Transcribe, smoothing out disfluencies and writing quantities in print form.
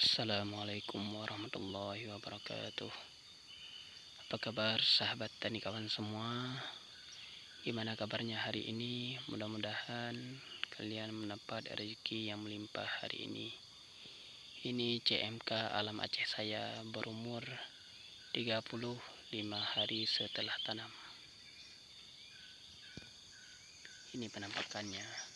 Assalamualaikum warahmatullahi wabarakatuh. Apa kabar sahabat tani kawan semua? Gimana kabarnya hari ini? Mudah-mudahan kalian mendapat rezeki yang melimpah hari ini. Ini CMK Alam Aceh, saya berumur 35 hari setelah tanam. Ini penampakannya.